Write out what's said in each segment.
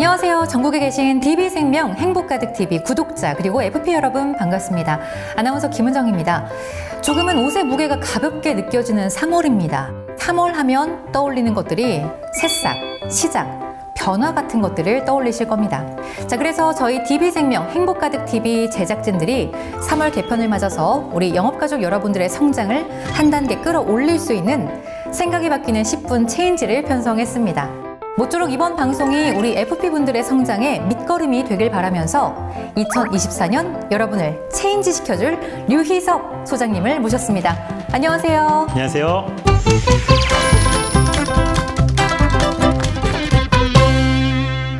안녕하세요. 전국에 계신 DB생명 행복가득TV 구독자 그리고 FP 여러분 반갑습니다. 아나운서 김은정입니다. 조금은 옷의 무게가 가볍게 느껴지는 3월입니다. 3월 하면 떠올리는 것들이 새싹, 시작, 변화 같은 것들을 떠올리실 겁니다. 자, 그래서 저희 DB생명 행복가득TV 제작진들이 3월 개편을 맞아서 우리 영업가족 여러분들의 성장을 한 단계 끌어올릴 수 있는 생각이 바뀌는 10분 체인지를 편성했습니다. 모쪼록 이번 방송이 우리 FP분들의 성장에 밑거름이 되길 바라면서 2024년 여러분을 체인지 시켜줄 류희석 소장님을 모셨습니다. 안녕하세요. 안녕하세요.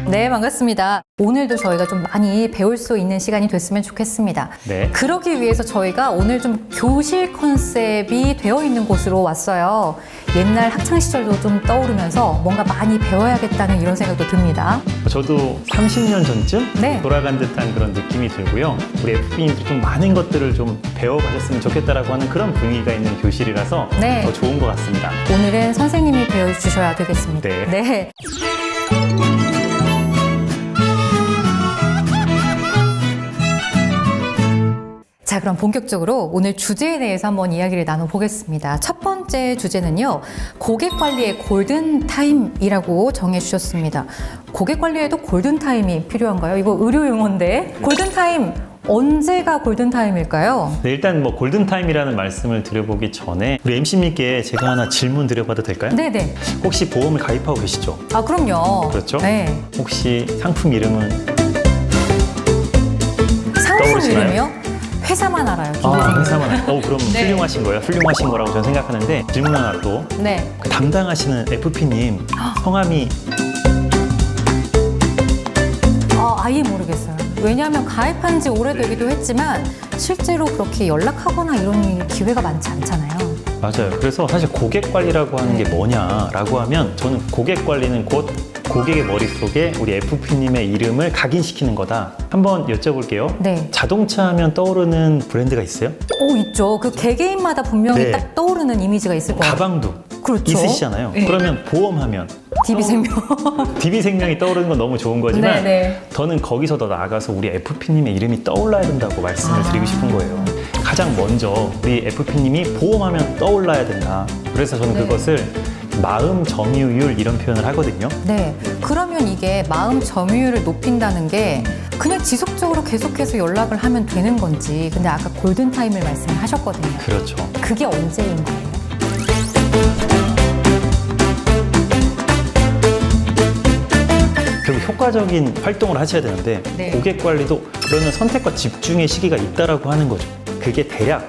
네, 반갑습니다. 오늘도 저희가 좀 많이 배울 수 있는 시간이 됐으면 좋겠습니다. 네. 그러기 위해서 저희가 오늘 좀 교실 컨셉이 되어 있는 곳으로 왔어요. 옛날 학창시절도 좀 떠오르면서 뭔가 많이 배워야겠다는 이런 생각도 듭니다. 저도 30년 전쯤 네. 돌아간 듯한 그런 느낌이 들고요. 우리 FP님들이 좀 많은 것들을 좀 배워가셨으면 좋겠다라고 하는 그런 분위기가 있는 교실이라서 네. 더 좋은 것 같습니다. 오늘은 선생님이 배워주셔야 되겠습니다. 네. 네. 자, 그럼 본격적으로 오늘 주제에 대해서 한번 이야기를 나눠보겠습니다. 첫 번째 주제는요, 고객 관리의 골든타임이라고 정해주셨습니다. 고객 관리에도 골든타임이 필요한가요? 이거 의료 용어인데. 골든타임, 언제가 골든타임일까요? 네, 일단 뭐 골든타임이라는 말씀을 드려보기 전에 우리 MC님께 제가 하나 질문 드려봐도 될까요? 네네. 혹시 보험을 가입하고 계시죠? 아, 그럼요. 그렇죠? 네. 혹시 상품 이름은 상품 떠오르시나요? 이름이요? 회사만 알아요. 회사만. 그럼 네. 훌륭하신 거예요? 훌륭하신 거라고 저는 생각하는데 질문 하나 또. 네. 그 담당하시는 FP님 성함이 아예 모르겠어요. 왜냐하면 가입한 지 오래되기도 했지만 실제로 그렇게 연락하거나 이런 기회가 많지 않잖아요. 맞아요. 그래서 사실 고객 관리라고 하는 게 뭐냐라고 하면 저는 고객 관리는 곧 고객의 머릿속에 우리 FP님의 이름을 각인시키는 거다. 한번 여쭤볼게요. 네. 자동차 하면 떠오르는 브랜드가 있어요? 있죠. 그 개개인마다 분명히 네. 딱 떠오르는 이미지가 있을 거예요. 가방도 그렇죠. 있으시잖아요. 네. 그러면 보험하면 DB생명. DB생명이 떠오르는 건 너무 좋은 거지만 네. 저는 거기서 더 나아가서 우리 FP님의 이름이 떠올라야 된다고 말씀을 드리고 싶은 거예요. 가장 먼저 우리 FP님이 보험하면 떠올라야 된다. 그래서 저는 그것을 마음 점유율 이런 표현을 하거든요. 네. 그러면 이게 마음 점유율을 높인다는 게 그냥 지속적으로 계속해서 연락을 하면 되는 건지. 근데 아까 골든타임을 말씀하셨거든요. 그렇죠. 그게 언제인 거예요? 결국 효과적인 활동을 하셔야 되는데 네. 고객 관리도 그러면 선택과 집중의 시기가 있다라고 하는 거죠. 그게 대략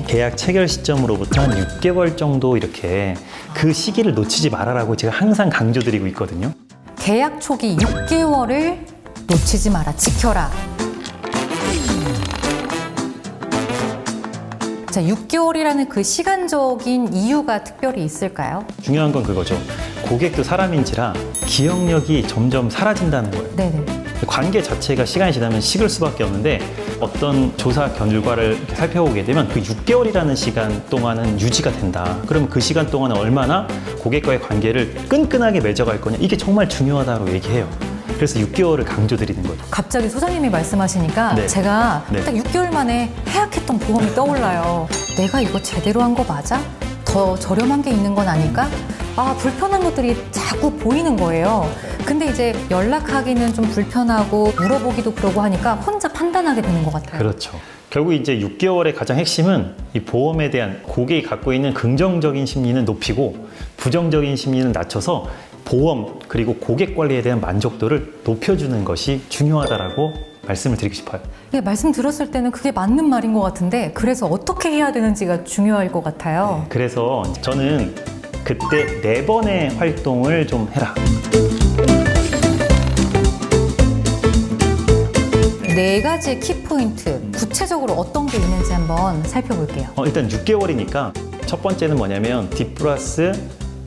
계약 체결 시점으로부터 한 6개월 정도 이렇게 그 시기를 놓치지 말아라고 제가 항상 강조드리고 있거든요. 계약 초기 6개월을 놓치지 마라, 지켜라. 자, 6개월이라는 그 시간적인 이유가 특별히 있을까요? 중요한 건 그거죠. 고객도 사람인지라 기억력이 점점 사라진다는 거예요. 네네. 관계 자체가 시간이 지나면 식을 수밖에 없는데 어떤 조사 결과를 살펴보게 되면 그 6개월이라는 시간 동안은 유지가 된다. 그럼 그 시간 동안은 얼마나 고객과의 관계를 끈끈하게 맺어갈 거냐. 이게 정말 중요하다고 얘기해요. 그래서 6개월을 강조드리는 거죠. 갑자기 소장님이 말씀하시니까 제가 딱 6개월 만에 해약했던 보험이 떠올라요. 내가 이거 제대로 한 거 맞아? 더 저렴한 게 있는 건 아닐까? 불편한 것들이 자꾸 보이는 거예요. 근데 이제 연락하기는 좀 불편하고 물어보기도 그러고 하니까 혼자 판단하게 되는 것 같아요. 그렇죠. 결국 이제 6개월의 가장 핵심은 이 보험에 대한 고객이 갖고 있는 긍정적인 심리는 높이고 부정적인 심리는 낮춰서 보험 그리고 고객 관리에 대한 만족도를 높여주는 것이 중요하다라고 말씀을 드리고 싶어요. 예, 말씀 들었을 때는 그게 맞는 말인 것 같은데 그래서 어떻게 해야 되는지가 중요할 것 같아요. 그래서 저는 그때 4번의 활동을 좀 해라. 4가지의 키포인트, 구체적으로 어떤 게 있는지 한번 살펴볼게요. 일단 6개월이니까 첫 번째는 뭐냐면 D 플러스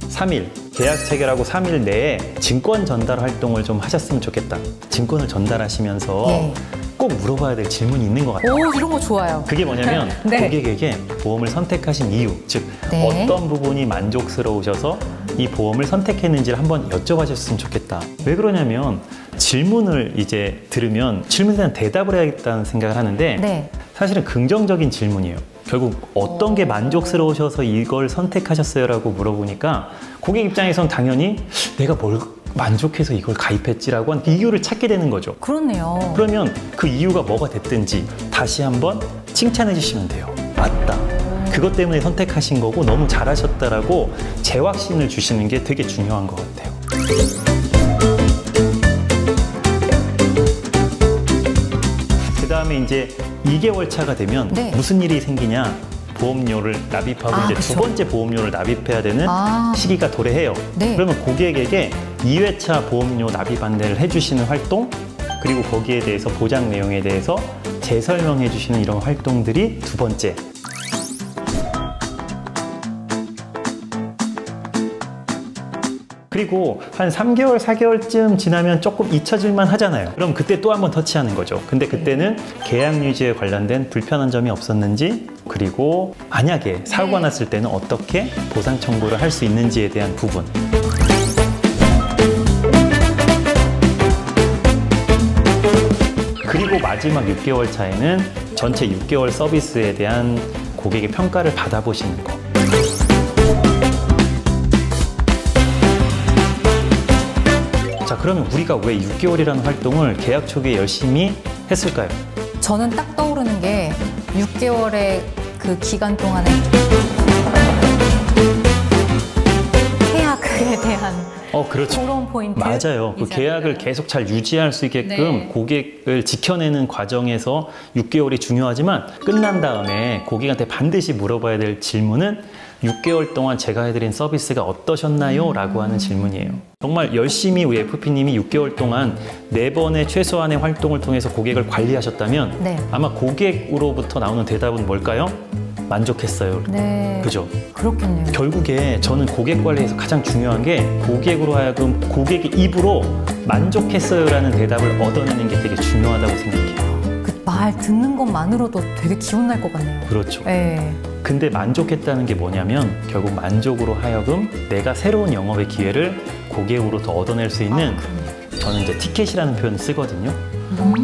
3일, 계약 체결하고 3일 내에 증권 전달 활동을 좀 하셨으면 좋겠다. 증권을 전달하시면서 꼭 물어봐야 될 질문이 있는 것 같아요. 이런 거 좋아요. 그게 뭐냐면 고객에게 보험을 선택하신 이유, 즉 어떤 부분이 만족스러우셔서 이 보험을 선택했는지를 한번 여쭤봐주셨으면 좋겠다. 왜 그러냐면 질문을 이제 들으면 질문에 대한 대답을 해야겠다는 생각을 하는데 네. 사실은 긍정적인 질문이에요. 결국 어떤 게 만족스러우셔서 이걸 선택하셨어요? 라고 물어보니까 고객 입장에선 당연히 내가 뭘 만족해서 이걸 가입했지라고 한 이유를 찾게 되는 거죠. 그렇네요. 그러면 그 이유가 뭐가 됐든지 다시 한번 칭찬해 주시면 돼요. 맞다. 그것 때문에 선택하신 거고 너무 잘하셨다라고 재확신을 주시는 게 되게 중요한 것 같아요. 그 다음에 이제 2개월 차가 되면 네. 무슨 일이 생기냐? 보험료를 납입하고 이제 그쵸. 두 번째 보험료를 납입해야 되는 시기가 도래해요. 네. 그러면 고객에게 2회차 보험료 납입 안내를 해주시는 활동, 그리고 거기에 대해서 보장 내용에 대해서 재설명해 주시는 이런 활동들이 두 번째. 그리고 한 3개월, 4개월쯤 지나면 조금 잊혀질만 하잖아요. 그럼 그때 또 한 번 터치하는 거죠. 근데 그때는 계약 유지에 관련된 불편한 점이 없었는지, 그리고 만약에 사고가 났을 때는 어떻게 보상 청구를 할 수 있는지에 대한 부분. 그리고 마지막 6개월 차에는 전체 6개월 서비스에 대한 고객의 평가를 받아보시는 거. 자, 그러면 우리가 왜 6개월이라는 활동을 계약 초기에 열심히 했을까요? 저는 딱 떠오르는 게 6개월의 그 기간 동안에 계약에 대한 그렇죠. 그런 포인트. 맞아요. 그 계약을 계속 잘 유지할 수 있게끔 네. 고객을 지켜내는 과정에서 6개월이 중요하지만 끝난 다음에 고객한테 반드시 물어봐야 될 질문은 6개월 동안 제가 해드린 서비스가 어떠셨나요? 라고 하는 질문이에요. 정말 열심히 우리 FP님이 6개월 동안 4번의 최소한의 활동을 통해서 고객을 관리하셨다면 네. 아마 고객으로부터 나오는 대답은 뭘까요? 만족했어요. 네. 그죠? 그렇겠네요. 결국에 저는 고객 관리에서 가장 중요한 게 고객으로 하여금 고객의 입으로 만족했어요라는 대답을 얻어내는 게 되게 중요하다고 생각해요. 그 말 듣는 것만으로도 되게 기분 날 것 같네요. 그렇죠. 네. 근데 만족했다는 게 뭐냐면 결국 만족으로 하여금 내가 새로운 영업의 기회를 고객으로부터 얻어낼 수 있는 저는 이제 티켓이라는 표현을 쓰거든요.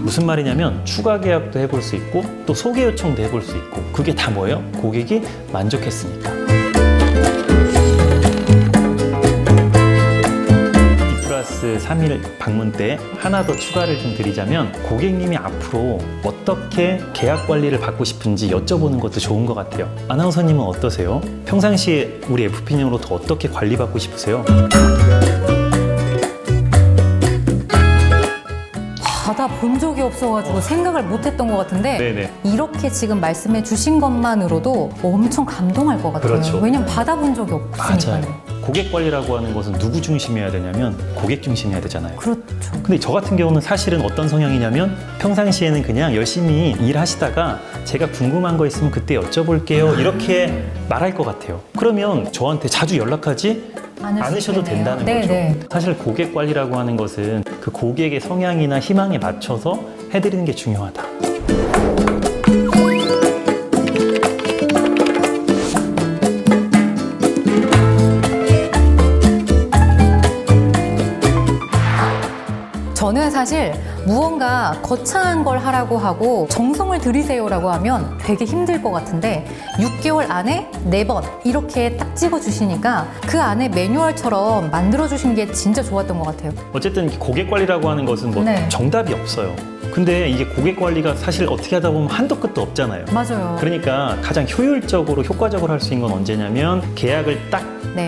무슨 말이냐면 추가 계약도 해볼 수 있고 또 소개 요청도 해볼 수 있고 그게 다 뭐예요? 고객이 만족했으니까. 플러스 3일 방문 때 하나 더 추가를 좀 드리자면 고객님이 앞으로 어떻게 계약 관리를 받고 싶은지 여쭤보는 것도 좋은 것 같아요. 아나운서님은 어떠세요? 평상시에 우리 FP님으로부터 어떻게 관리받고 싶으세요? 받아본 적이 없어가지고 생각을 못했던 것 같은데 네네. 이렇게 지금 말씀해 주신 것만으로도 엄청 감동할 것 같아요. 그렇죠. 왜냐면 받아본 적이 없으니까요. 맞아요. 고객 관리라고 하는 것은 누구 중심이어야 되냐면 고객 중심이어야 되잖아요. 그렇죠. 근데 저 같은 경우는 사실은 어떤 성향이냐면 평상시에는 그냥 열심히 일하시다가 제가 궁금한 거 있으면 그때 여쭤볼게요 이렇게 말할 것 같아요. 그러면 저한테 자주 연락하지 않으셔도 된다는 거죠. 사실 고객 관리라고 하는 것은 그 고객의 성향이나 희망에 맞춰서 해드리는 게 중요하다. 저는 사실 무언가 거창한 걸 하라고 하고 정성을 들이세요라고 하면 되게 힘들 것 같은데 6개월 안에 4번 이렇게 딱 찍어주시니까 그 안에 매뉴얼처럼 만들어주신 게 진짜 좋았던 것 같아요. 어쨌든 고객 관리라고 하는 것은 뭐 정답이 없어요. 근데 이게 고객 관리가 사실 어떻게 하다 보면 한도 끝도 없잖아요. 맞아요. 그러니까 가장 효율적으로 효과적으로 할 수 있는 건 언제냐면 계약을 딱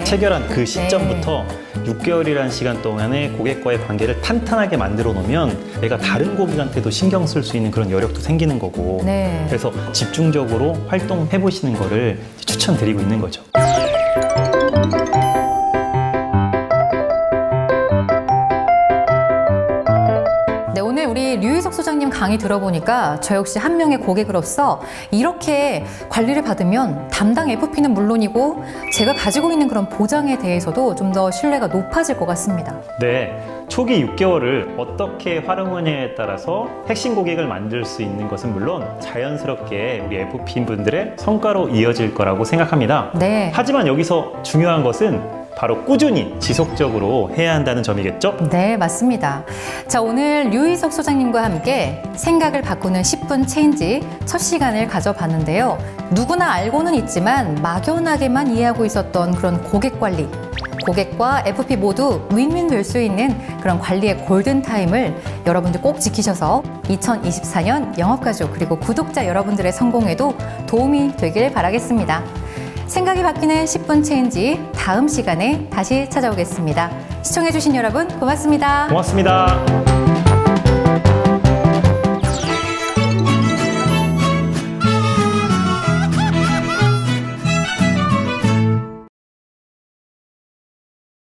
체결한 그 시점부터 6개월이라는 시간 동안에 고객과의 관계를 탄탄하게 만들어 놓으면 내가 다른 고객한테도 신경 쓸 수 있는 그런 여력도 생기는 거고 그래서 집중적으로 활동해 보시는 거를 추천드리고 있는 거죠. 류희석 소장님 강의 들어보니까 저 역시 한 명의 고객으로서 이렇게 관리를 받으면 담당 FP는 물론이고 제가 가지고 있는 그런 보장에 대해서도 좀 더 신뢰가 높아질 것 같습니다. 네, 초기 6개월을 어떻게 활용하냐에 따라서 핵심 고객을 만들 수 있는 것은 물론 자연스럽게 우리 FP 분들의 성과로 이어질 거라고 생각합니다. 하지만 여기서 중요한 것은 바로 꾸준히 지속적으로 해야 한다는 점이겠죠? 네, 맞습니다. 자, 오늘 류희석 소장님과 함께 생각을 바꾸는 10분 체인지 첫 시간을 가져봤는데요. 누구나 알고는 있지만 막연하게만 이해하고 있었던 그런 고객 관리, 고객과 FP 모두 윈윈 될 수 있는 그런 관리의 골든타임을 여러분들 꼭 지키셔서 2024년 영업가족 그리고 구독자 여러분들의 성공에도 도움이 되길 바라겠습니다. 생각이 바뀌는 10분 체인지 다음 시간에 다시 찾아오겠습니다. 시청해주신 여러분 고맙습니다. 고맙습니다.